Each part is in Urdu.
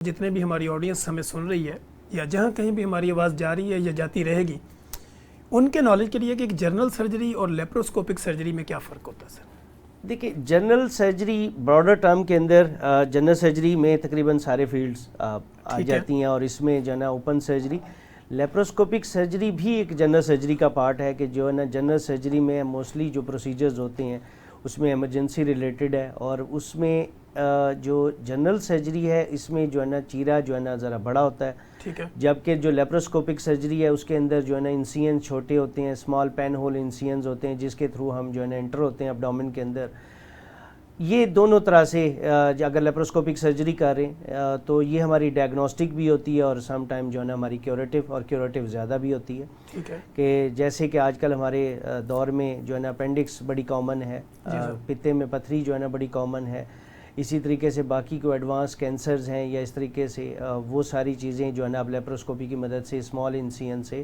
جتنے بھی ہماری آڈینس ہمیں سن رہی ہے یا جہاں کہیں بھی ہماری آواز جا رہی ہے یا جاتی رہے گی، ان کے نالج کے لیے کہ ایک جنرل سرجری اور لیپروسکوپک سرجری میں کیا فرق ہوتا ہے سر؟ دیکھیں، جنرل سرجری براڈر ٹرم کے اندر جنرل سرجری میں تقریباً سارے فیلڈز آ جاتی ہیں، اور اس میں جو ہے نا اوپن سرجری، لیپروسکوپک سرجری بھی ایک جنرل سرجری کا پارٹ ہے کہ جو ہے نا جنرل سرجری میں موسٹلی جو پروسیجرز ہوتے ہیں اس میں ایمرجنسی ریلیٹڈ ہے، اور اس میں جو جنرل سرجری ہے اس میں جو ہے نا چیرا جو ہے نا ذرا بڑا ہوتا ہے، ٹھیک ہے، جبکہ جو لیپروسکوپک سرجری ہے اس کے اندر جو ہے نا انسینز چھوٹے ہوتے ہیں، اسمال پین ہول انسینز ہوتے ہیں جس کے تھرو ہم جو ہے نا انٹر ہوتے ہیں ابڈومن کے اندر۔ یہ دونوں طرح سے اگر لیپروسکوپک سرجری کر رہے ہیں تو یہ ہماری ڈائگنوسٹک بھی ہوتی ہے، اور سم ٹائم جو ہے نا ہماری کیوریٹو، اور کیوریٹو زیادہ بھی ہوتی ہے، ٹھیک ہے، کہ جیسے کہ آج کل ہمارے دور میں جو ہے نا اپینڈکس بڑی کامن ہے، پتے میں پتھری جو ہے نا بڑی کامن ہے، اسی طریقے سے باقی کو ایڈوانس کینسرز ہیں یا اس طریقے سے وہ ساری چیزیں جو ہے نا اب لیپروسکوپی کی مدد سے اسمال انسین سے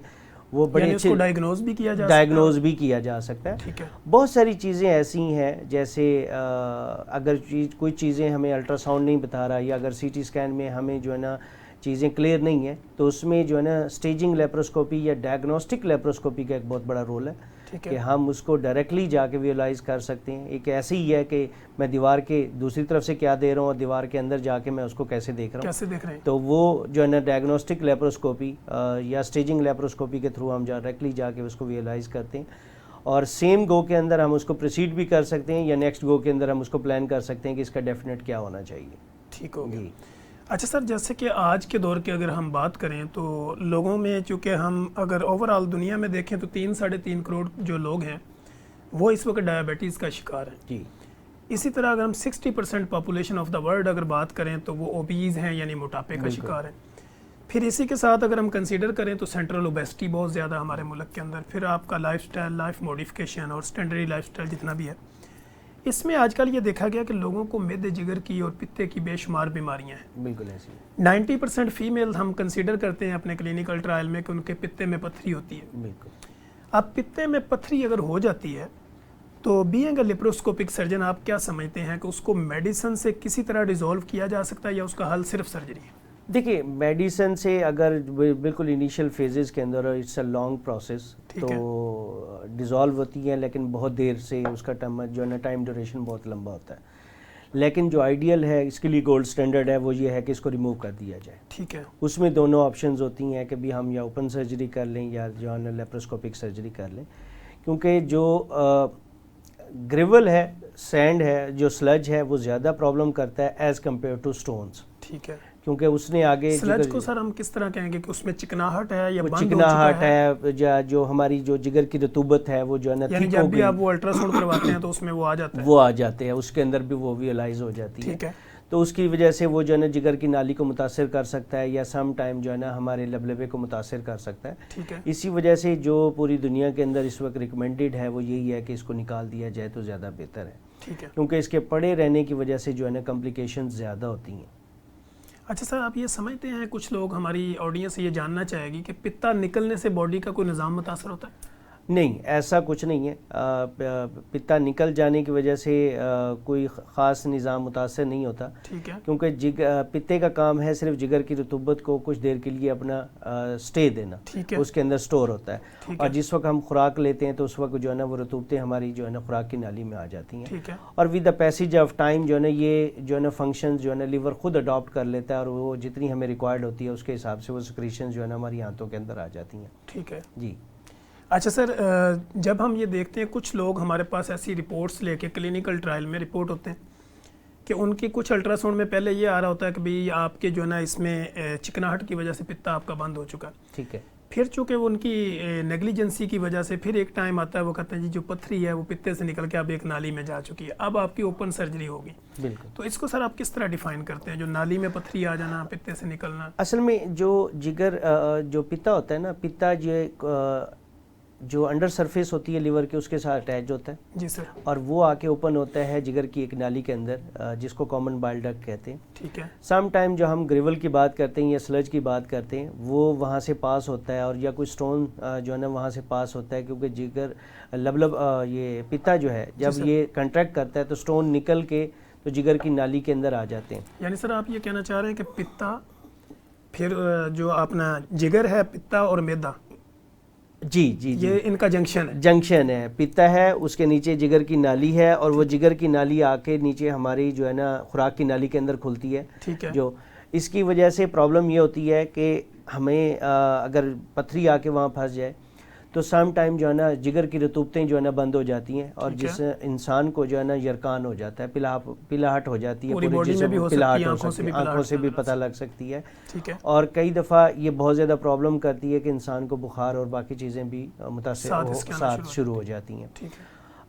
وہ بڑے اچھے ڈائگنوز بھی کیا جا سکتا ہے، ڈائگنوز بھی کیا جا سکتا ہے۔ ٹھیک ہے، بہت ساری چیزیں ایسی ہیں جیسے اگر کوئی چیزیں ہمیں الٹرا ساؤنڈ نہیں بتا رہا، یا اگر سی ٹی اسکین میں ہمیں جو ہے نا چیزیں کلیئر نہیں ہیں تو اس میں جو ہے نا اسٹیجنگ لیپروسکوپی یا ڈائگنوسٹک لیپروسکوپی کا ایک بہت بڑا رول ہے کہ ہم اس کو ڈائریکٹلی جا کے ویژولائز کر سکتے ہیں۔ ایک ایسی ہی ہے کہ میں دیوار کے دوسری طرف سے کیا دے رہا ہوں اور دیوار کے اندر جا کے میں اس کو کیسے دیکھ رہا ہوں، کیسے دیکھ رہے ہیں، تو وہ جو ہے نا ڈائگنوسٹک لیپروسکوپی یا اسٹیجنگ لیپروسکوپی کے تھرو ہم ڈائریکٹلی جا کے اس کو ویژولائز کرتے ہیں، اور سیم گو کے اندر ہم اس کو پروسیڈ بھی کر سکتے ہیں، یا نیکسٹ گو کے اندر ہم اس کو پلان کر سکتے ہیں کہ اس کا ڈیفینیٹ کیا ہونا چاہیے۔ ٹھیک ہو گیا۔ اچھا سر، جیسے کہ آج کے دور کی اگر ہم بات کریں تو لوگوں میں، چونکہ ہم اگر اوور آل دنیا میں دیکھیں تو 3.5 کروڑ جو لوگ ہیں وہ اس وقت ڈائبٹیز کا شکار ہیں، جی۔ اسی طرح اگر ہم 60% پاپولیشن آف دا ورلڈ اگر بات کریں تو وہ اوبیز ہیں، یعنی موٹاپے کا شکار ہیں۔ پھر اسی کے ساتھ اگر ہم کنسیڈر کریں تو سینٹرل اوبیسٹی بہت زیادہ ہمارے ملک کے اندر، پھر آپ کا لائف سٹائل، لائف موڈیفیکیشن اور سٹینڈری لائف سٹائل جتنا بھی ہے، اس میں آج کل یہ دیکھا گیا کہ لوگوں کو معدے جگر کی اور پتے کی بے شمار بیماریاں ہیں۔ بالکل ایسی 90% فیمیل ہم کنسیڈر کرتے ہیں اپنے کلینکل ٹرائل میں کہ ان کے پتے میں پتھری ہوتی ہے۔ بالکل۔ اب پتے میں پتھری اگر ہو جاتی ہے تو بینگ اے لیپروسکوپک سرجن آپ کیا سمجھتے ہیں کہ اس کو میڈیسن سے کسی طرح ڈیزولو کیا جا سکتا ہے یا اس کا حل صرف سرجری ہے؟ دیکھیے، میڈیسن سے اگر بالکل انیشیل فیزز کے اندر اٹس اے لانگ پروسیس تو ڈیزالو ہوتی ہیں، لیکن بہت دیر سے اس کا جو ہے نا ٹائم ڈیوریشن بہت لمبا ہوتا ہے، لیکن جو آئیڈیل ہے اس کے لیے گولڈ سٹینڈرڈ ہے وہ یہ ہے کہ اس کو ریموو کر دیا جائے۔ ٹھیک ہے، اس میں دونوں آپشنز ہوتی ہیں کہ بھی ہم یا اوپن سرجری کر لیں یا جو ہے نا لیپروسکوپک سرجری کر لیں، کیونکہ جو گریول ہے، سینڈ ہے، جو سلج ہے، وہ زیادہ پرابلم کرتا ہے ایز کمپیئر ٹو سٹونز، ٹھیک ہے، کیونکہ اس نے آگے سلج کو سر ہم کس طرح کہیں گے کہ اس میں چکناہٹ ہے یا بند ہو چکا چکناہٹ ہے، یا جو ہماری جو جگر کی رطوبت ہے وہ جو ہے نا یعنی جب بھی آپ وہ الٹرا ساؤنڈ کرواتے ہیں تو اس میں وہ آ جاتا ہے، وہ آ جاتے ہیں، اس کے اندر بھی وہ ویئلائز ہو جاتی ہے، ٹھیک ہے، تو اس کی وجہ سے وہ جو ہے نا جگر کی نالی کو متاثر کر سکتا ہے، یا سم ٹائم جو ہے نا ہمارے لبلبے کو متاثر کر سکتا ہے۔ ٹھیک ہے، اسی وجہ سے جو پوری دنیا کے اندر اس وقت ریکمینڈڈ ہے وہ یہی ہے کہ اس کو نکال دیا جائے تو زیادہ بہتر ہے، ٹھیک ہے، کیونکہ اس کے پڑے رہنے کی وجہ سے جو ہے نا کمپلیکیشنز زیادہ ہوتی ہیں۔ اچھا سر، آپ یہ سمجھتے ہیں، کچھ لوگ ہماری آڈینس یہ جاننا چاہے گی کہ پتا نکلنے سے باڈی کا کوئی نظام متاثر ہوتا ہے؟ نہیں، ایسا کچھ نہیں ہے، پتا نکل جانے کی وجہ سے کوئی خاص نظام متاثر نہیں ہوتا، ٹھیک ہے، کیونکہ پتے کا کام ہے صرف جگر کی رطوبت کو کچھ دیر کے لیے اپنا سٹے دینا، ٹھیک ہے، اس کے اندر سٹور ہوتا ہے، اور جس وقت ہم خوراک لیتے ہیں تو اس وقت جو ہے نا وہ رطوبتیں ہماری جو ہے نا خوراک کی نالی میں آ جاتی ہیں، ٹھیک ہے، اور with the passage of time جو ہے نا یہ جو ہے نا فنکشنز جو ہے نا لیور خود اڈاپٹ کر لیتا ہے، اور وہ جتنی ہمیں ریکوائرڈ ہوتی ہے اس کے حساب سے وہ سیکریشنز جو ہے نا ہماری آنتوں کے اندر آ جاتی ہیں۔ ٹھیک ہے، جی۔ اچھا سر، جب ہم یہ دیکھتے ہیں کچھ لوگ ہمارے پاس ایسی رپورٹس لے کے کلینکل ٹرائل میں رپورٹ ہوتے ہیں کہ ان کی کچھ الٹرا ساؤنڈ میں پہلے یہ آ رہا ہوتا ہے کہ بھئی آپ کے جو ہے نا اس میں چکناہٹ کی وجہ سے پتا آپ کا بند ہو چکا ہے، ٹھیک ہے، پھر چونکہ وہ ان کی نیگلیجنسی کی وجہ سے پھر ایک ٹائم آتا ہے وہ کہتے ہیں جی جو پتھری ہے وہ پتے سے نکل کے اب ایک نالی میں جا چکی ہے، اب آپ کی اوپن سرجری ہوگی۔ بالکل۔ تو اس کو سر آپ کس طرح ڈیفائن کرتے ہیں، جو نالی میں پتھری آ جانا، پتے سے نکلنا؟ اصل میں جو جگر جو پتا ہوتا ہے نا، پتا جو انڈر سرفیس ہوتی ہے لیور کے اس کے ساتھ اٹیچ ہوتا ہے، جی سر، اور وہ آ کے اوپن ہوتا ہے جگر کی ایک نالی کے اندر جس کو کامن بائل ڈکٹ کہتے ہیں۔ ٹھیک ہے، سم ٹائم جو ہم گریول کی بات کرتے ہیں یا سلج کی بات کرتے ہیں وہ وہاں سے پاس ہوتا ہے، اور یا کوئی سٹون جو ہے نا وہاں سے پاس ہوتا ہے، کیونکہ جگر لبلب یہ پتا جو ہے جب یہ کنٹریکٹ کرتا ہے تو سٹون نکل کے تو جگر کی نالی کے اندر آ جاتے ہیں. یعنی سر آپ یہ کہنا چاہ رہے ہیں کہ پتا پھر جو اپنا جگر ہے پتا اور میدا جی جی جی یہ ان کا جنکشن ہے. جنکشن ہے, پتا ہے اس کے نیچے جگر کی نالی ہے, اور وہ جگر کی نالی آ کے نیچے ہماری جو ہے نا خوراک کی نالی کے اندر کھلتی ہے. ٹھیک ہے. جو اس کی وجہ سے پرابلم یہ ہوتی ہے کہ ہمیں اگر پتھری آ کے وہاں پھنس جائے تو سم ٹائم جو ہے نا جگر کی رطوبتیں جو ہے نا بند ہو جاتی ہیں, اور جس سے انسان کو جو ہے نا یرکان ہو جاتا ہے, پلاہٹ ہو جاتی ہے, پوری باڈی میں بھی ہو سکتی ہے, آنکھوں سے بھی پتہ لگ سکتی ہے. ٹھیک ہے. اور کئی دفعہ یہ بہت زیادہ پرابلم کرتی ہے کہ انسان کو بخار اور باقی چیزیں بھی متاثر ساتھ شروع ہو جاتی ہیں. ٹھیک ہے.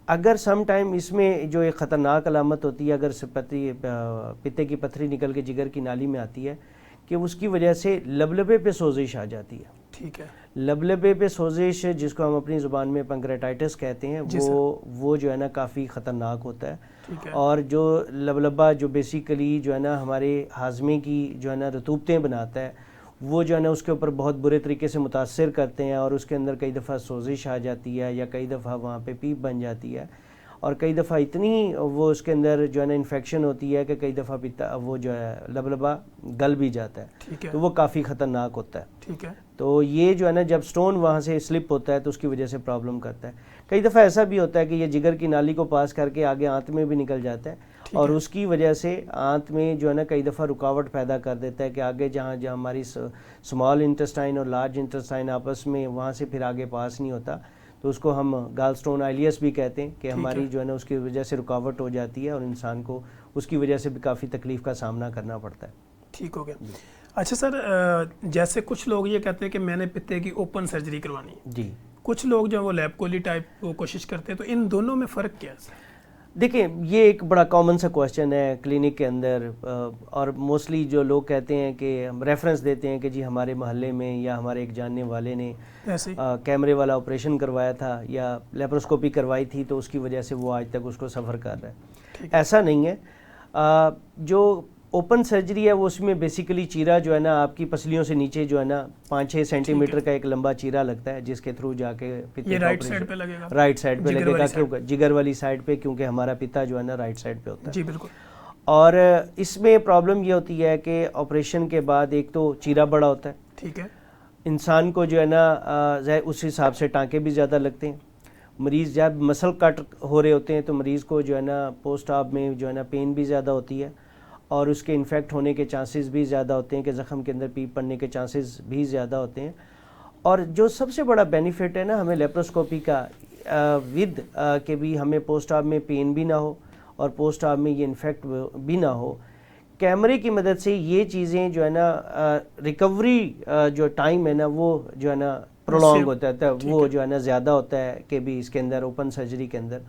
اگر سم ٹائم اس میں جو ایک خطرناک علامت ہوتی ہے, اگر پتے کی پتھری نکل کے جگر کی نالی میں آتی ہے, کہ اس کی وجہ سے لبلبے پہ سوزش آ جاتی ہے. ٹھیک ہے. لبلبے پہ سوزش جس کو ہم اپنی زبان میں پنکریٹائٹس کہتے ہیں, وہ جو ہے نا کافی خطرناک ہوتا ہے. اور جو لبلبا جو بیسیکلی جو ہے نا ہمارے ہاضمے کی جو ہے نا رطوبتیں بناتا ہے, وہ جو ہے نا اس کے اوپر بہت برے طریقے سے متاثر کرتے ہیں, اور اس کے اندر کئی دفعہ سوزش آ جاتی ہے, یا کئی دفعہ وہاں پہ پیپ بن جاتی ہے, اور کئی دفعہ اتنی وہ اس کے اندر جو ہے نا انفیکشن ہوتی ہے کہ کئی دفعہ وہ جو ہے لبلبا گل بھی جاتا ہے. تو وہ کافی خطرناک ہوتا ہے. ٹھیک ہے. تو یہ جو ہے نا جب سٹون وہاں سے سلپ ہوتا ہے تو اس کی وجہ سے پرابلم کرتا ہے. کئی دفعہ ایسا بھی ہوتا ہے کہ یہ جگر کی نالی کو پاس کر کے آگے آنت میں بھی نکل جاتا ہے, اور اس کی وجہ سے آنت میں جو ہے نا کئی دفعہ رکاوٹ پیدا کر دیتا ہے کہ آگے جہاں ہماری سمال انٹسٹائن اور لارج انٹسٹائن آپس میں, وہاں سے پھر آگے پاس نہیں ہوتا, تو اس کو ہم گال سٹون آئلیس بھی کہتے ہیں کہ ہماری جو ہے نا اس کی وجہ سے رکاوٹ ہو جاتی ہے, اور انسان کو اس کی وجہ سے بھی کافی تکلیف کا سامنا کرنا پڑتا ہے. ٹھیک ہو گیا. اچھا سر, جیسے کچھ لوگ یہ کہتے ہیں کہ میں نے پتے کی اوپن سرجری کروانی ہے, جی, کچھ لوگ جو وہ لیپکولی ٹائپ کو کوشش کرتے ہیں, تو ان دونوں میں فرق کیا ہے؟ دیکھیں یہ ایک بڑا کامن سا کویشچن ہے کلینک کے اندر, اور موسٹلی جو لوگ کہتے ہیں کہ ہم ریفرنس دیتے ہیں کہ جی ہمارے محلے میں یا ہمارے ایک جاننے والے نے کیمرے والا آپریشن کروایا تھا یا لیپروسکوپی کروائی تھی, تو اس کی وجہ سے وہ آج تک اس کو سفر کر رہا ہے. ایسا نہیں ہے. جو اوپن سرجری ہے وہ اس میں بیسیکلی چیرا جو ہے نا آپ کی پسلیوں سے نیچے جو ہے نا 5-6 سینٹی میٹر کا ایک لمبا چیرا لگتا ہے, جس کے تھرو جا کے یہ رائٹ سائڈ پہ لگے گا. رائٹ سائڈ پہ لگے گا, کیونکہ جگر والی سائڈ پہ, کیونکہ ہمارا پتا جو ہے نا رائٹ سائڈ پہ ہوتا ہے. جی بالکل. اور اس میں پرابلم یہ ہوتی ہے کہ آپریشن کے بعد ایک تو چیرا بڑا ہوتا ہے. ٹھیک ہے. انسان کو جو ہے نا اس حساب سے ٹانکے بھی زیادہ لگتے ہیں. مریض جب مسل کٹ ہو رہے ہوتے ہیں تو مریض کو جو ہے نا پوسٹ آپ میں جو ہے نا پین بھی زیادہ ہوتی ہے, اور اس کے انفیکٹ ہونے کے چانسز بھی زیادہ ہوتے ہیں, کہ زخم کے اندر پیپ پڑنے کے چانسز بھی زیادہ ہوتے ہیں. اور جو سب سے بڑا بینیفٹ ہے نا ہمیں لیپروسکوپی کا, ود کہ بھی ہمیں پوسٹ آپ میں پین بھی نہ ہو اور پوسٹ آپ میں یہ انفیکٹ بھی نہ ہو, کیمرے کی مدد سے یہ چیزیں جو ہے نا ریکوری جو ٹائم ہے نا وہ جو ہے نا پرولونگ ہوتا ہے, وہ جو ہے نا زیادہ ہوتا ہے کہ بھی اس کے اندر اوپن سرجری کے اندر,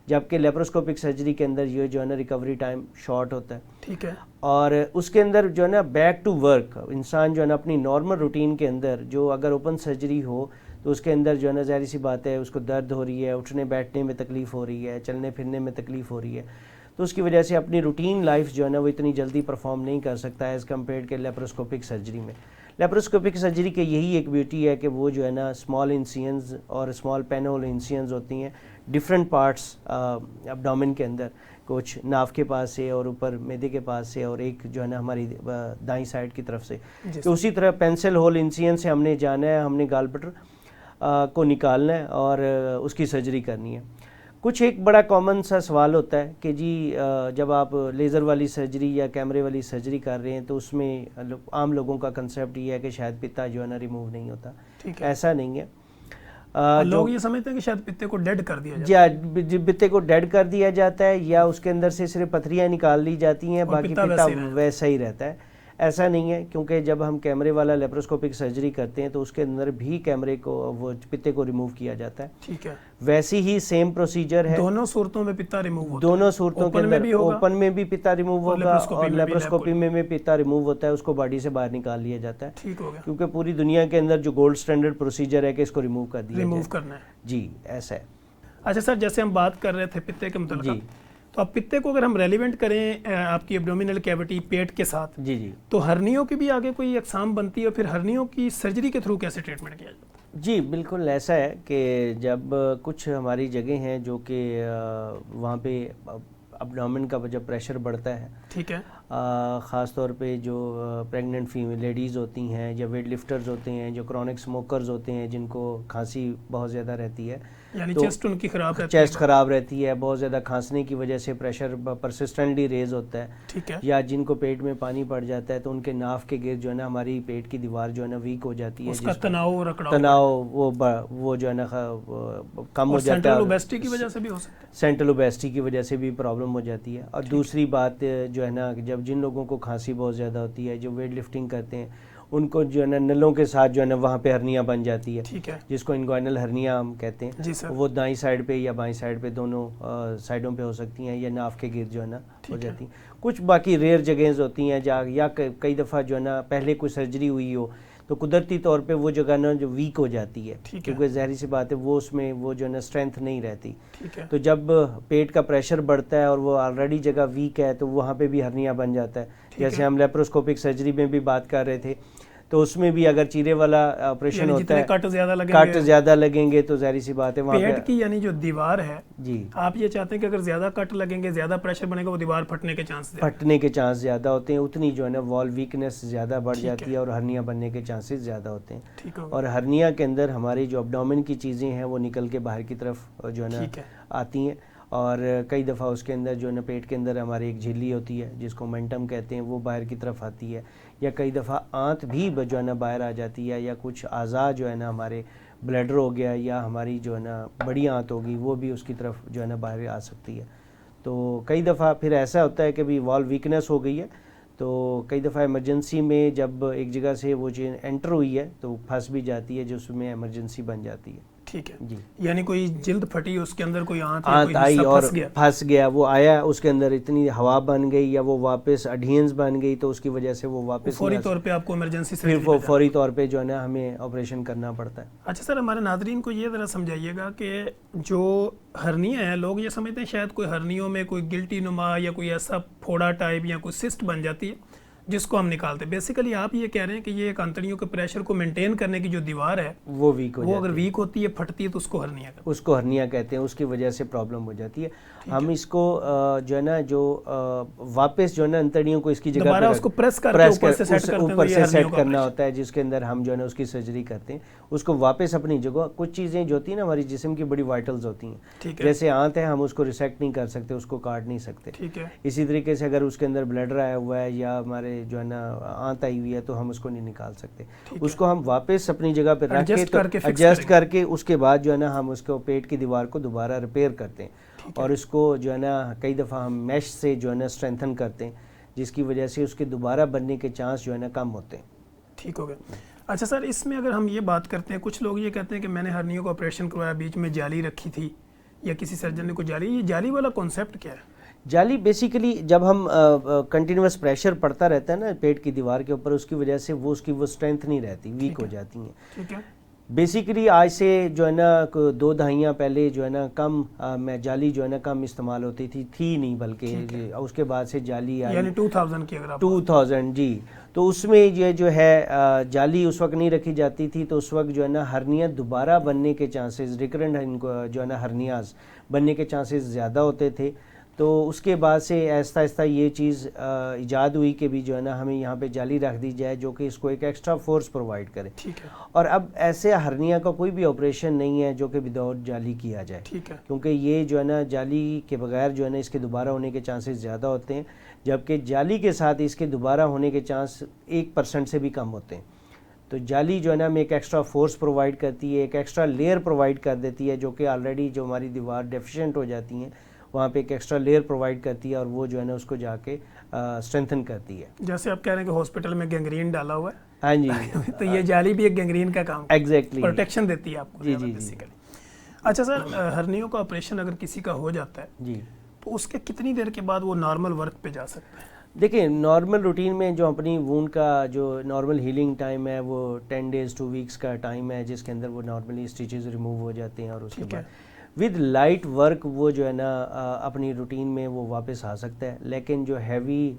جبکہ لیپروسکوپک سرجری کے اندر یہ جو ہے نا ریکوری ٹائم شارٹ ہوتا ہے. ٹھیک ہے. اور اس کے اندر جو ہے نا بیک ٹو ورک انسان جو ہے نا اپنی نارمل روٹین کے اندر, جو اگر اوپن سرجری ہو تو اس کے اندر جو ہے نا ظاہر سی بات ہے اس کو درد ہو رہی ہے, اٹھنے بیٹھنے میں تکلیف ہو رہی ہے, چلنے پھرنے میں تکلیف ہو رہی ہے, تو اس کی وجہ سے اپنی روٹین لائف جو ہے نا وہ اتنی جلدی پرفارم نہیں کر سکتا ایز کمپیئرڈ کہ لیپروسکوپک سرجری میں. لیپروسکوپک سرجری کے یہی ایک بیوٹی ہے کہ وہ جو ہے نا اسمال انسینز اور اسمال پینول انسینز ہوتی ہیں ڈفرینٹ پارٹس ابڈومن کے اندر, کچھ ناف کے پاس سے اور اوپر میدے کے پاس سے, اور ایک جو ہے نا ہماری دائیں سائڈ کی طرف سے. تو اسی طرح پینسل ہول انسین سے ہم نے جانا ہے, ہم نے گال بٹر کو نکالنا ہے اور اس کی سرجری کرنی ہے. کچھ ایک بڑا کامن سا سوال ہوتا ہے کہ جی جب آپ لیزر والی سرجری یا کیمرے والی سرجری کر رہے ہیں تو اس میں عام لوگوں کا کنسیپٹ یہ ہے کہ شاید پتا جو ہے نا ریموو نہیں ہوتا. ایسا نہیں ہے. لوگ یہ سمجھتے ہیں کہ شاید پتے کو ڈیڈ کر دیا جاتا ہے, یا پتے کو ڈیڈ کر دیا جاتا ہے, یا اس کے اندر سے صرف پتھریاں نکال لی جاتی ہیں, باقی پتا ویسا ہی رہتا ہے. ایسا نہیں ہے, کیونکہ جب ہم کیمرے والا لیپروسکوپک سرجری کرتے ہیں تو اس کے اندر بھی کیمرے کو وہ پتے کو ریموو کیا جاتا ہے. ٹھیک ہے. ویسی ہی سیم پروسیجر ہے, دونوں صورتوں میں پتا ریموو ہوتا ہے. دونوں صورتوں کے اندر اوپن میں بھی پتا ریموو ہوگا اور لیپروسکوپی میں بھی پتا ریموو ہوتا ہے, اس کو باڈی سے باہر نکال لیا جاتا ہے. ٹھیک ہو گیا. کیونکہ پوری دنیا کے اندر جو گولڈ سٹینڈرڈ پروسیجر ہے کہ اس کو ریموو کر دیا جائے, ریموو کرنا ہے. جی ایسا ہے. اچھا سر, جیسے ہم بات کر رہے تھے پتے کے متعلق, جی تو اب پتے کو اگر ہم ریلیونٹ کریں آپ کی ایبڈومینل کیوٹی پیٹ کے ساتھ, جی جی, تو ہرنیوں کی بھی آگے کوئی اقسام بنتی ہے, اور پھر ہرنیوں کی سرجری کے تھرو کیسے ٹریٹمنٹ کیا جاتا ہے؟ جی بالکل ایسا ہے کہ جب کچھ ہماری جگہیں ہیں جو کہ وہاں پہ ابڈومن کا جب پریشر بڑھتا ہے، ٹھیک ہے، خاص طور پہ جو پریگننٹ فیمیل لیڈیز ہوتی ہیں یا ویٹ لفٹرز ہوتے ہیں، جو کرونک سموکرز ہوتے ہیں، جن کو کھانسی بہت زیادہ رہتی ہے، یعنی تو چیسٹ ان کی خراب رہتی ہے، چیسٹ خراب رہتی ہے، بہت زیادہ کھانسنے کی وجہ سے پریشر پرسسٹنٹلی ریز ہوتا ہے، ٹھیک ہے، یا جن کو پیٹ میں پانی پڑ جاتا ہے تو ان کے ناف کے گرد جو ہے نا ہماری پیٹ کی دیوار جو ہے نا ویک ہو جاتی ہے، اس کا تناؤ وہ جو ہے نا کم ہو جاتا ہے، سینٹرل اوبیسٹی کی وجہ سے بھی ہو سکتا ہے، سینٹرل اوبیسٹی کی وجہ سے بھی پرابلم ہو جاتی ہے۔ اور دوسری بات جو ہے نا، جب جن لوگوں کو کھانسی بہت زیادہ ہوتی ہے، جو ویٹ لفٹنگ کرتے ہیں، ان کو جو ہے نا نلوں کے ساتھ جو ہے نا وہاں پہ ہرنیاں بن جاتی ہے، ٹھیک ہے، جس کو انگوائنل ہرنیاں ہم کہتے ہیں، جی سر، وہ دائیں سائڈ پہ یا بائیں سائڈ پہ دونوں سائڈوں پہ ہو سکتی ہیں، یا ناف کے گرد جو ہے نا ہو جاتی ہیں۔ کچھ باقی ریئر جگہیں ہوتی ہیں یا کئی دفعہ جو ہے نا پہلے کوئی سرجری ہوئی ہو تو قدرتی طور پہ وہ جگہ نا جو ویک ہو جاتی ہے، کیونکہ ظاہری سی بات ہے وہ اس میں وہ جو ہے نا اسٹرینتھ نہیں رہتی، تو جب پیٹ کا پریشر بڑھتا ہے اور وہ آلریڈی جگہ ویک ہے تو وہاں پہ بھی ہرنیاں بن جاتا ہے۔ جیسے ہم لیپروسکوپک سرجری میں بھی بات کر رہے تھے، تو اس میں بھی اگر چیرے والا آپریشن ہوتا ہے، کٹ زیادہ لگیں گے تو ظاہری سی بات ہے وہاں پہ پیٹ کی یعنی جو دیوار ہے، جی آپ یہ چاہتے ہیں کہ اگر زیادہ کٹ لگیں گے، زیادہ پریشر بنے گا، وہ دیوار پھٹنے کے چانس زیادہ ہوتے ہیں، اتنی جو ہے نا وال ویکنس زیادہ بڑھ جاتی ہے اور ہرنیاں بننے کے چانسز زیادہ ہوتے ہیں۔ اور ہرنیاں کے اندر ہماری جو ابڈومن کی چیزیں ہیں وہ نکل کے باہر کی طرف جو ہے نا آتی ہیں، اور کئی دفعہ اس کے اندر جو ہے نا پیٹ کے اندر ہماری ایک جھلی ہوتی ہے جس کو منٹم کہتے ہیں، وہ باہر کی طرف آتی ہے، یا کئی دفعہ آنت بھی جو ہے نا باہر آ جاتی ہے، یا کچھ اعضاء جو ہے نا ہمارے بلیڈر ہو گیا یا ہماری جو ہے نا بڑی آنت ہوگی وہ بھی اس کی طرف جو ہے نا باہر آ سکتی ہے۔ تو کئی دفعہ پھر ایسا ہوتا ہے کہ بھی وال ویکنس ہو گئی ہے، تو کئی دفعہ ایمرجنسی میں جب ایک جگہ سے وہ چیز انٹر ہوئی ہے تو پھنس بھی جاتی ہے، جس میں ایمرجنسی بن جاتی ہے۔ ٹھیک ہے جی، یعنی کوئی جلد پھٹی، اس کے اندر کوئی آنت آئی اور پھنس گیا، وہ آیا اس کے اندر اتنی ہوا بن گئی یا وہ واپس اڈہینس بن گئی تو اس کی وجہ سے وہ واپس فوری طور پہ آپ کو ایمرجنسی سے پھر فوری طور پہ جو ہے نا ہمیں آپریشن کرنا پڑتا ہے۔ اچھا سر، ہمارے ناظرین کو یہ ذرا سمجھائیے گا کہ جو ہرنیاں ہیں، لوگ یہ سمجھتے ہیں شاید کوئی ہرنیوں میں کوئی گلٹی نما یا کوئی ایسا پھوڑا ٹائپ یا کوئی سسٹ بن جاتی ہے جس کو ہم نکالتے ہیں۔ بیسیکلی آپ یہ کہہ رہے ہیں کہ یہ ایک آنتڑیوں کے پریشر کو مینٹین کرنے کی جو دیوار ہے وہ ویک ہو جاتی ہے، وہ اگر ویک ہوتی ہے، پھٹتی ہے تو اس کو ہرنیا کہتے ہیں، اس کو ہرنیا کہتے ہیں، اس کی وجہ سے پرابلم ہو جاتی ہے۔ ہم اس کو جو ہے نا جو واپس جو ہے نا انتڑیوں کو اس کی جگہ دوبارہ اس کو پریس کر کے اوپر سے سیٹ کرنا ہوتا ہے، جس کے اندر ہم جو ہے نا اس کی سرجری کرتے ہیں، اس کو واپس اپنی جگہ۔ کچھ چیزیں جو ہوتی ہیں نا ہماری جسم کی بڑی وائٹلز ہوتی ہیں، جیسے آنت ہے، ہم اس کو ریسیکٹ نہیں کر سکتے، اس کو کاٹ نہیں سکتے، اسی طریقے سے اگر اس کے اندر بلیڈر آیا ہوا ہے یا ہمارے جو ہے نا آنت آئی ہوئی ہے تو ہم اس کو نہیں نکال سکتے، اس کو ہم واپس اپنی جگہ پہ رکھ کے ایڈجسٹ کر کے اس کے بعد جو ہے نا ہم اس کو پیٹ کی دیوار کو دوبارہ ریپیئر کرتے ہیں، اور اس کو جو ہے نا کئی دفعہ ہم میش سے جو ہے نا اسٹرینتھن کرتے ہیں، جس کی وجہ سے اس کے دوبارہ بننے کے چانس جو ہے نا کم ہوتے ہیں۔ ٹھیک ہو گیا۔ اچھا سر، اس میں اگر ہم یہ بات کرتے ہیں، کچھ لوگ یہ کہتے ہیں کہ میں نے ہرنیوں کا آپریشن کروایا، بیچ میں جالی رکھی تھی یا کسی سرجن نے کوئی جالی، یہ جالی والا کانسیپٹ کیا ہے؟ جالی بیسیکلی جب ہم کنٹینیوس پریشر پڑتا رہتا ہے نا پیٹ کی دیوار کے اوپر، اس کی وجہ سے وہ اس کی وہ اسٹرینتھ نہیں رہتی، ویک ہو جاتی ہیں۔ ٹھیک ہے، بیسیکلی آج سے جو ہے نا 2 دہائیاں پہلے جو ہے نا کم جالی جو ہے نا کم استعمال ہوتی تھی نہیں، بلکہ اس کے بعد سے جالی آئی، یعنی 2000 کی، اگر 2000 جی، تو اس میں یہ جو ہے جالی اس وقت نہیں رکھی جاتی تھی، تو اس وقت جو ہے نا ہرنیاں دوبارہ بننے کے چانسز، ریکرنٹ جو ہے نا ہرنیاز بننے کے چانسز زیادہ ہوتے تھے۔ تو اس کے بعد سے آہستہ آہستہ یہ چیز ایجاد ہوئی کہ بھی جو ہے نا ہمیں یہاں پہ جالی رکھ دی جائے جو کہ اس کو ایک ایکسٹرا فورس پرووائڈ کرے، اور اب ایسے ہرنیا کا کوئی بھی آپریشن نہیں ہے جو کہ وداؤٹ جالی کیا جائے، کیونکہ یہ جو ہے نا جالی کے بغیر جو ہے نا اس کے دوبارہ ہونے کے چانسز زیادہ ہوتے ہیں، جبکہ جالی کے ساتھ اس کے دوبارہ ہونے کے چانس 1% سے بھی کم ہوتے ہیں۔ تو جالی جو ہے نا ہمیں ایک ایکسٹرا فورس پرووائڈ کرتی ہے، ایک ایکسٹرا لیئر پرووائڈ کر دیتی ہے، جو کہ آلریڈی جو ہماری دیوار ڈیفیشینٹ ہو جاتی ہیں وہاں پہ ایک ایکسٹرا لیئر پرووائڈ کرتی ہے، اور وہ جو ہے نا اس کو جا کے اسٹرینتھن کرتی ہے۔ جیسے آپ کہہ رہے ہیں کہ ہاسپٹل میں گینگرین ڈالا ہوا ہے، ہاں جی، تو یہ جالی بھی ایک گینگرین کا کام، ایگزیکٹلی پروٹیکشن دیتی ہے آپ کو جی۔ بیسیکلی۔ اچھا سر، ہرنیوں کا آپریشن اگر کسی کا ہو جاتا ہے جی، تو اس کے کتنی دیر کے بعد وہ نارمل ورک پہ جا سکتا ہے؟ دیکھیں نارمل روٹین میں جو اپنی وونڈ کا جو نارمل ہیلنگ ٹائم ہے وہ 10 days 2 weeks کا ٹائم ہے، جس کے اندر وہ نارملی اسٹیچز ریموو ہو جاتے ہیں، اور اس کے بعد ود لائٹ ورک وہ جو ہے نا اپنی روٹین میں وہ واپس آ سکتا ہے۔ لیکن جو ہیوی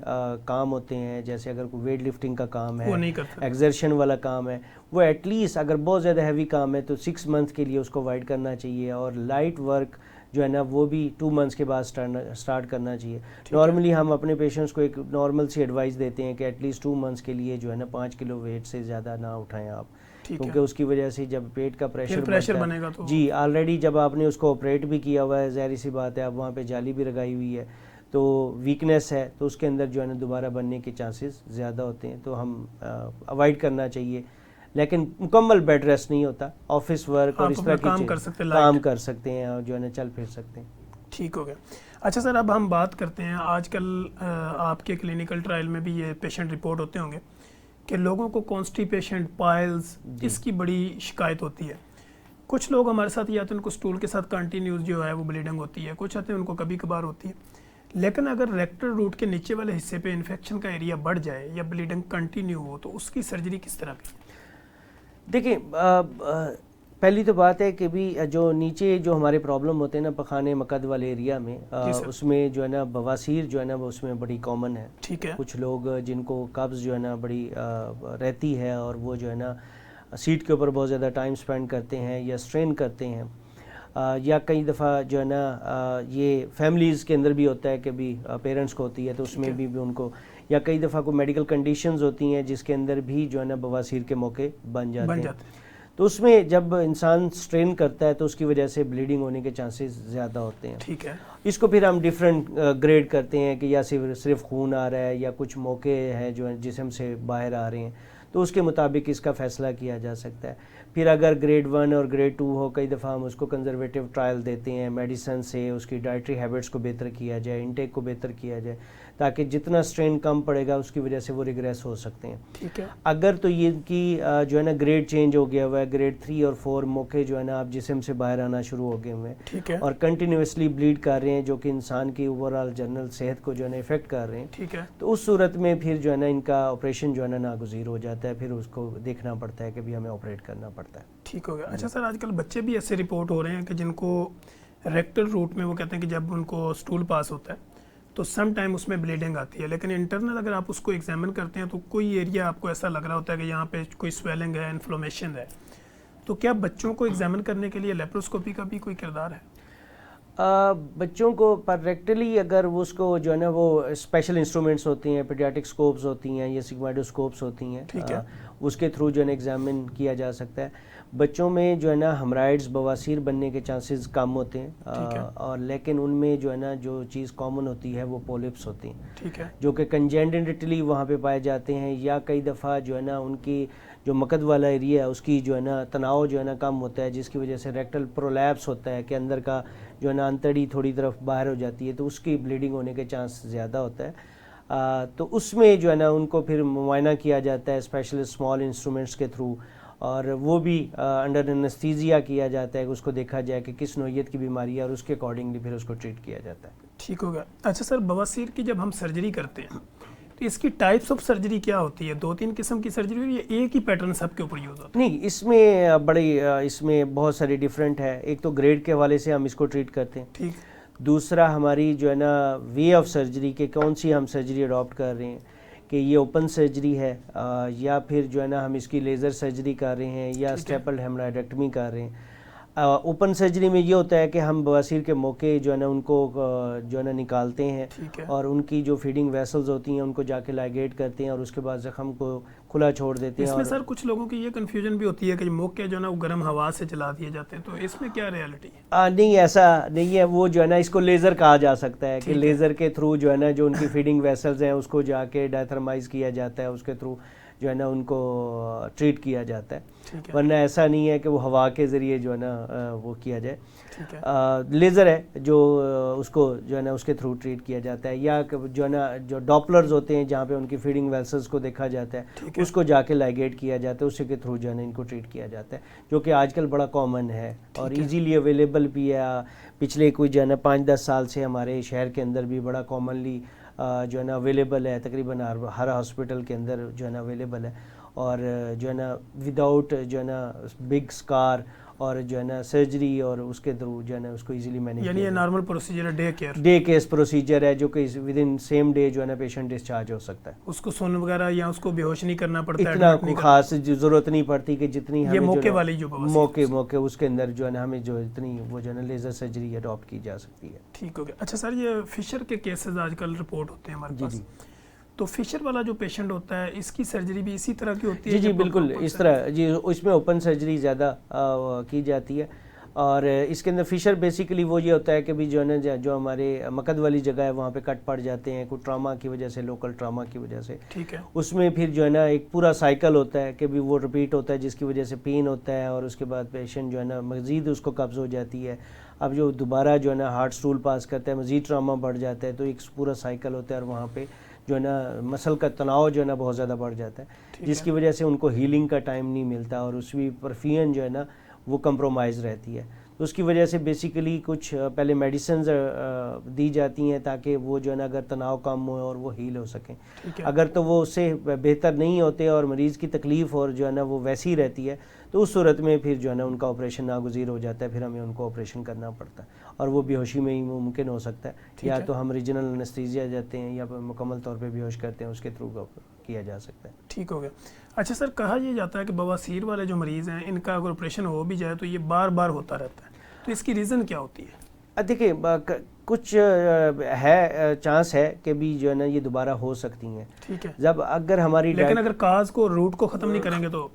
کام ہوتے ہیں، جیسے اگر کوئی ویٹ لفٹنگ کا کام ہے، ایگزرشن والا کام ہے، وہ ایٹ لیسٹ اگر بہت زیادہ ہیوی کام ہے تو 6 months کے لیے اس کو اوائڈ کرنا چاہیے، اور لائٹ ورک جو ہے نا وہ بھی 2 months کے بعد اسٹارٹ کرنا چاہیے. نارملی ہم اپنے پیشنٹس کو ایک نارمل سی ایڈوائز دیتے ہیں کہ ایٹ لیسٹ 2 months کے لیے جو ہے نا 5 کلو ویٹ سے زیادہ نہ اٹھائیں آپ, کیونکہ اس کی وجہ سے جب پیٹ کا پریشر بنے گا تو جی آلریڈی جب آپ نے اس کو آپریٹ بھی کیا ہوا ہے, ظاہر سی بات ہے آپ وہاں پہ جالی بھی لگائی ہوئی ہے, تو ویکنیس ہے, تو اس کے اندر جو ہے نا دوبارہ بننے کے چانسز زیادہ ہوتے ہیں, تو ہم اوائڈ کرنا چاہیے. لیکن مکمل بیڈ ریسٹ نہیں ہوتا, آفس ورک اور اس طرح کی کام کر سکتے ہیں اور جو ہے نا چل پھر سکتے ہیں. ٹھیک ہو گیا. اچھا سر, اب ہم بات کرتے ہیں, آج کل آپ کے کلینکل ٹرائل میں بھی یہ پیشنٹ رپورٹ ہوتے ہوں گے کہ لوگوں کو کانسٹیپیشن, پائلز, اس کی بڑی شکایت ہوتی ہے. کچھ لوگ ہمارے ساتھ یہ آتے ہیں ان کو اسٹول کے ساتھ کنٹینیوس جو ہے وہ بلیڈنگ ہوتی ہے, کچھ آتے ہیں ان کو کبھی کبھار ہوتی ہے. لیکن اگر ریکٹل روٹ کے نیچے والے حصے پہ انفیکشن کا ایریا بڑھ جائے یا بلیڈنگ کنٹینیو ہو تو اس کی سرجری کس طرح کی؟ دیکھیں پہلی تو بات ہے کہ بھی جو نیچے جو ہمارے پرابلم ہوتے ہیں نا پخانے مقد والے ایریا میں, اس میں جو ہے نا بواسیر جو ہے نا وہ اس میں بڑی کامن ہے. ٹھیک ہے. کچھ لوگ جن کو قبض جو ہے نا بڑی رہتی ہے اور وہ جو ہے نا سیٹ کے اوپر بہت زیادہ ٹائم اسپینڈ کرتے ہیں یا اسٹرین کرتے ہیں, یا کئی دفعہ جو ہے نا یہ فیملیز کے اندر بھی ہوتا ہے کہ بھی پیرنٹس کو ہوتی ہے تو اس میں بھی ان کو, یا کئی دفعہ کوئی میڈیکل کنڈیشنز ہوتی ہیں جس کے اندر بھی جو ہے نا بواسیر کے موقع بن جاتے ہیں. تو اس میں جب انسان سٹرین کرتا ہے تو اس کی وجہ سے بلیڈنگ ہونے کے چانسز زیادہ ہوتے ہیں. ٹھیک ہے. اس کو پھر ہم ڈیفرنٹ گریڈ کرتے ہیں کہ یا صرف خون آ رہا ہے یا کچھ موقع ہیں جو جسم سے باہر آ رہے ہیں, تو اس کے مطابق اس کا فیصلہ کیا جا سکتا ہے. پھر اگر گریڈ 1 اور گریڈ 2 ہو, کئی دفعہ ہم اس کو کنزرویٹیو ٹرائل دیتے ہیں, میڈیسن سے اس کی ڈائٹری ہیبٹس کو بہتر کیا جائے, انٹیک کو بہتر کیا جائے, تاکہ جتنا سٹرین کم پڑے گا اس کی وجہ سے وہ ریگریس ہو سکتے ہیں. ٹھیک ہے. اگر تو یہ کی جو ہے نا گریڈ چینج ہو گیا ہوا ہے, گریڈ 3 اور 4 موقع جو ہے نا آپ جسم سے باہر آنا شروع ہو گئے ہوئے ہیں, ٹھیک ہے, اور کنٹینیوسلی بلیڈ کر رہے ہیں جو کہ انسان کی اوور آل جنرل صحت کو جو ہے نا افیکٹ کر رہے ہیں, ٹھیک ہے, تو اس صورت میں پھر جو ہے نا ان کا آپریشن جو ہے نا ناگزیر ہو جاتا ہے. پھر اس کو دیکھنا پڑتا ہے کہ بھی ہمیں آپریٹ کرنا پڑتا ہے. ٹھیک ہو گیا. اچھا سر, آج کل بچے بھی ایسے رپورٹ ہو رہے ہیں کہ جن کو ریکٹل روٹ میں وہ کہتے ہیں کہ جب ان کو اسٹول پاس ہوتا ہے تو سم ٹائم اس میں بلیڈنگ آتی ہے, لیکن انٹرنل اگر آپ اس کو ایگزامن کرتے ہیں تو کوئی ایریا آپ کو ایسا لگ رہا ہوتا ہے کہ یہاں پہ کوئی سویلنگ ہے, انفلومیشن ہے, تو کیا بچوں کو ایگزامن کرنے کے لیے لیپروسکوپی کا بھی کوئی کردار ہے؟ بچوں کو پر ریکٹلی اگر وہ اس کو جو ہے نا وہ اسپیشل انسٹرومنٹس ہوتی ہیں, پیڈیاٹک اسکوپس ہوتی ہیں یا سگمائڈوسکوپس ہوتی ہیں, ٹھیک ہے, اس کے تھرو جو ہے نا ایگزامن کیا جا سکتا ہے. بچوں میں جو ہے نا ہمرائڈز بواسیر بننے کے چانسز کم ہوتے ہیں, اور لیکن ان میں جو ہے نا جو چیز کامن ہوتی ہے وہ پولپس ہوتی ہیں, ٹھیک ہے, جو کہ کنجنٹلی وہاں پہ پائے جاتے ہیں, یا کئی دفعہ جو ہے نا ان کی جو مقد والا ایریا ہے اس کی جو ہے نا تناؤ جو ہے نا کم ہوتا ہے, جس کی وجہ سے ریکٹل پرولیپس ہوتا ہے کہ اندر کا جو ہے نا انتڑی تھوڑی طرف باہر ہو جاتی ہے, تو اس کی بلیڈنگ ہونے کے چانس زیادہ ہوتا ہے. تو اس میں جو ہے نا ان کو پھر معائنہ کیا جاتا ہے اسپیشل اسمال انسٹرومنٹس کے تھرو, اور وہ بھی انڈر انستھیزیا کیا جاتا ہے کہ اس کو دیکھا جائے کہ کس نوعیت کی بیماری ہے اور اس کے اکارڈنگلی پھر اس کو ٹریٹ کیا جاتا ہے. ٹھیک ہو گیا. اچھا سر, بواسیر کی جب ہم سرجری کرتے ہیں تو اس کی ٹائپس آف سرجری کیا ہوتی ہے؟ 2-3 قسم کی سرجری ہوئی یا ایک ہی پیٹرن سب کے اوپر یوز ہوتا ہے؟ نہیں, اس میں بڑی اس میں بہت ساری ڈفرینٹ ہے. ایک تو گریڈ کے حوالے سے ہم اس کو ٹریٹ کرتے ہیں. ٹھیک. دوسرا ہماری جو ہے نا وے آف سرجری کہ کون سی ہم سرجری اڈاپٹ کر رہے ہیں, کہ یہ اوپن سرجری ہے یا پھر جو ہے نا ہم اس کی لیزر سرجری کر رہے ہیں یا اسٹیپل ہیمرائڈیکٹمی کر رہے ہیں. اوپن سرجری میں یہ ہوتا ہے کہ ہم بواسیر کے موقع جو ہے نا ان کو جو ہے نا نکالتے ہیں, اور ان کی جو فیڈنگ ویسلز ہوتی ہیں ان کو جا کے لائگیٹ کرتے ہیں اور اس کے بعد زخم کو کھلا چھوڑ دیتے ہیں. اس میں سر کچھ لوگوں کی یہ کنفیوژن بھی ہوتی ہے کہ موقع جو ہے نا وہ گرم ہوا سے جلا دیے جاتے ہیں, تو اس میں کیا ریالٹی ہے؟ نہیں, ایسا نہیں ہے. وہ جو ہے نا اس کو لیزر کہا جا سکتا ہے کہ لیزر کے تھرو جو ہے نا جو ان کی فیڈنگ ویسلز ہیں اس کو جا کے ڈائتھرمائز کیا جاتا ہے, اس کے تھرو جو ہے نا ان کو ٹریٹ کیا جاتا ہے. ورنہ ایسا نہیں ہے کہ وہ ہوا کے ذریعے جو ہے نا وہ کیا جائے. لیزر ہے جو اس کو جو ہے نا اس کے تھرو ٹریٹ کیا جاتا ہے, یا جو ہے نا جو ڈاپلرز ہوتے ہیں جہاں پہ ان کی فیڈنگ ویسلز کو دیکھا جاتا ہے اس کو جا کے لائگیٹ کیا جاتا ہے, اسی کے تھرو جو ہے نا ان کو ٹریٹ کیا جاتا ہے, جو کہ آج کل بڑا کامن ہے اور ایزیلی اویلیبل بھی ہے. پچھلے کوئی جو ہے نا 5-10 سال سے ہمارے شہر کے اندر بھی بڑا کامنلی جو ہے نا اویلیبل ہے, تقریباً ہر ہاسپٹل کے اندر جو ہے نا اویلیبل ہے, اور جو ہے نا وداؤٹ جو ہے نا بگ اسکار اور جو ہے نا سرجری اور اس کے تھرو جو ہے نا اس کو ایزیلی مینیج. یعنی یہ نارمل پروسیجر ہے ڈے کیس پروسیجر ہے جو کہ ود ان سیم ڈے جو ہے نا پیشنٹ ڈسچارج ہو سکتا ہے. اس کو سون وغیرہ یا اس کو بے ہوش نہیں کرنا پڑتا ہے, اتنا خاص ضرورت نہیں پڑتی کہ جتنی ہمیں موقع والی جو موقع اس کے اندر جو ہے نا ہمیں جو اتنی وہ جو ہے نا لیزر سرجری اڈاپٹ کی جا سکتی ہے. ٹھیک ہو گیا. اچھا سر, یہ فشر کے کیسز آج کل رپورٹ ہوتے ہیں ہمارے پاس, تو فشر والا جو پیشنٹ ہوتا ہے اس کی سرجری بھی اسی طرح کی ہوتی ہے؟ جی بالکل اس طرح. جی اس میں اوپن سرجری زیادہ کی جاتی ہے, اور اس کے اندر فشر بیسیکلی وہ یہ ہوتا ہے کہ بھی جو ہے نا جو ہمارے مقد والی جگہ ہے وہاں پہ کٹ پڑ جاتے ہیں کوئی ٹراما کی وجہ سے, لوکل ٹراما کی وجہ سے. ٹھیک ہے. اس میں پھر جو ہے نا ایک پورا سائیکل ہوتا ہے کہ بھی وہ رپیٹ ہوتا ہے جس کی وجہ سے پین ہوتا ہے, اور اس کے بعد پیشنٹ جو ہے نا مزید اس کو قبض ہو جاتی ہے. اب جو دوبارہ جو ہے نا ہارٹ سٹول پاس کرتا ہے مزید ٹراما بڑھ جاتا ہے, تو ایک پورا سائیکل ہوتا ہے, اور وہاں پہ جو ہے نا مسل کا تناؤ جو ہے نا بہت زیادہ بڑھ جاتا ہے, جس کی وجہ سے ان کو ہیلنگ کا ٹائم نہیں ملتا, اور اس بھی پرفیوژن جو ہے نا وہ کمپرومائز رہتی ہے. تو اس کی وجہ سے بیسیکلی کچھ پہلے میڈیسنز دی جاتی ہیں تاکہ وہ جو ہے نا اگر تناؤ کم ہو اور وہ ہیل ہو سکیں. اگر تو وہ اس سے بہتر نہیں ہوتے اور مریض کی تکلیف اور جو ہے نا وہ ویسی رہتی ہے, تو اس صورت میں پھر جو ہے نا ان کا آپریشن ناگزیر ہو جاتا ہے, پھر ہمیں ان کو آپریشن کرنا پڑتا ہے, اور وہ بے ہوشی میں ہی ممکن ہو سکتا ہے, یا تو ہم ریجنل انیستھیزیا جاتے ہیں یا مکمل طور پہ بے ہوش کرتے ہیں, اس کے تھرو کیا جا سکتا ہے. ٹھیک ہو گیا. اچھا سر, کہا یہ جاتا ہے کہ بواسیر والے جو مریض ہیں ان کا اگر آپریشن ہو بھی جائے تو یہ بار بار ہوتا رہتا ہے, تو اس کی ریزن کیا ہوتی ہے؟ دیکھیں کچھ ہے چانس ہے کہ بھی جو ہے نا یہ دوبارہ ہو سکتی ہیں. ٹھیک ہے. جب اگر ہماری لیکن اگر کاز کو روٹ کو ختم نہیں کریں گے تو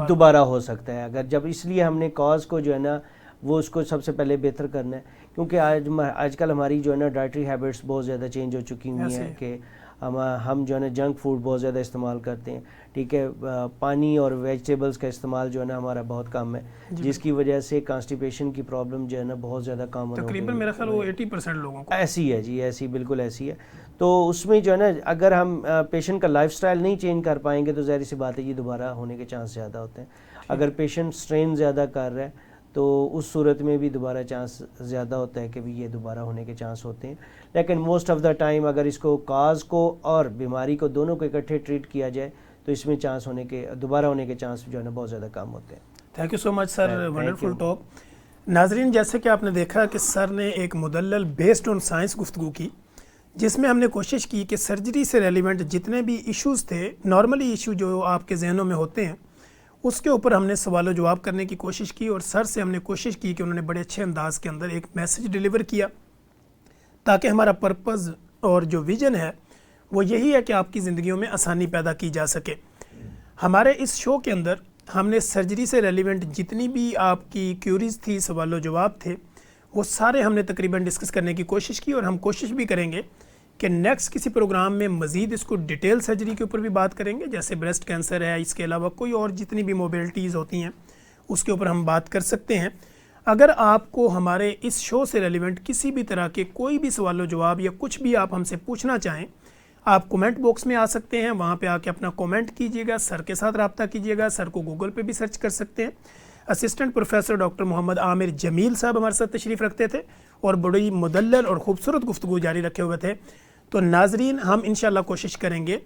دوبارہ ہو سکتا ہے. اگر جب اس لیے ہم نے کاز کو جو ہے نا وہ اس کو سب سے پہلے بہتر کرنا ہے, کیونکہ آج کل ہماری جو ہے نا ڈائٹری ہیبٹس بہت زیادہ چینج ہو چکی ہوئی ہیں کہ ہم جو ہے نا جنک فوڈ بہت زیادہ استعمال کرتے ہیں. ٹھیک ہے. پانی اور ویجیٹیبلز کا استعمال جو ہے نا ہمارا بہت کم ہے, جس کی وجہ سے کانسٹیپیشن کی پرابلم جو ہے نا بہت زیادہ کامن ہو گئی ہے. تقریباً میرا خیال وہ 80% لوگوں کو ایسی ہے. جی ایسی بالکل ایسی ہے. تو اس میں جو ہے نا اگر ہم پیشنٹ کا لائف سٹائل نہیں چینج کر پائیں گے تو ظاہر سی بات ہے یہ دوبارہ ہونے کے چانس زیادہ ہوتے ہیں. اگر پیشنٹ سٹرین زیادہ کر رہا ہے تو اس صورت میں بھی دوبارہ چانس زیادہ ہوتا ہے کہ بھی یہ دوبارہ ہونے کے چانس ہوتے ہیں. لیکن موسٹ آف دا ٹائم اگر اس کو کاز کو اور بیماری کو دونوں کو اکٹھے ٹریٹ کیا جائے تو اس میں چانس ہونے کے دوبارہ ہونے کے چانس جو ہے نا بہت زیادہ کم ہوتے ہیں. Thank you so much sir, wonderful talk. ناظرین, جیسے کہ آپ نے دیکھا کہ سر نے ایک مدلل بیسڈ آن سائنس گفتگو کی, جس میں ہم نے کوشش کی کہ سرجری سے ریلیونٹ جتنے بھی ایشوز تھے, نارملی ایشو جو آپ کے ذہنوں میں ہوتے ہیں, اس کے اوپر ہم نے سوال و جواب کرنے کی کوشش کی, اور سر سے ہم نے کوشش کی کہ انہوں نے بڑے اچھے انداز کے اندر ایک میسج ڈیلیور کیا, تاکہ ہمارا پرپز اور جو ویژن ہے وہ یہی ہے کہ آپ کی زندگیوں میں آسانی پیدا کی جا سکے. ہمارے اس شو کے اندر ہم نے سرجری سے ریلیونٹ جتنی بھی آپ کی کیوریز تھی, سوال و جواب تھے, وہ سارے ہم نے تقریباً ڈسکس کرنے کی کوشش کی, اور ہم کوشش بھی کریں گے کہ نیکسٹ کسی پروگرام میں مزید اس کو ڈیٹیل سرجری کے اوپر بھی بات کریں گے, جیسے بریسٹ کینسر ہے, اس کے علاوہ کوئی اور جتنی بھی موبلٹیز ہوتی ہیں اس کے اوپر ہم بات کر سکتے ہیں. اگر آپ کو ہمارے اس شو سے ریلیونٹ کسی بھی طرح کے کوئی بھی سوال و جواب یا کچھ بھی آپ ہم سے پوچھنا چاہیں, آپ کومنٹ باکس میں آ سکتے ہیں, وہاں پہ آ کے اپنا کومنٹ کیجیے گا, سر کے ساتھ رابطہ کیجیے گا. سر کو گوگل پہ بھی سرچ کر سکتے ہیں. اسسٹنٹ پروفیسر ڈاکٹر محمد عامر جمیل صاحب ہمارے ساتھ تشریف رکھتے تھے اور بڑی مدلل اور خوبصورت گفتگو جاری رکھے ہوئے تھے. تو ناظرین, ہم انشاءاللہ کوشش کریں گے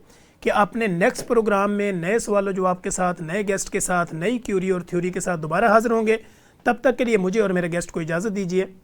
کہ اپنے نیکسٹ پروگرام میں نئے سوال و جواب کے ساتھ, نئے گیسٹ کے ساتھ, نئی کیوری اور تھیوری کے ساتھ دوبارہ حاضر ہوں گے. تب تک کے لیے مجھے اور میرے گیسٹ کو اجازت دیجیے.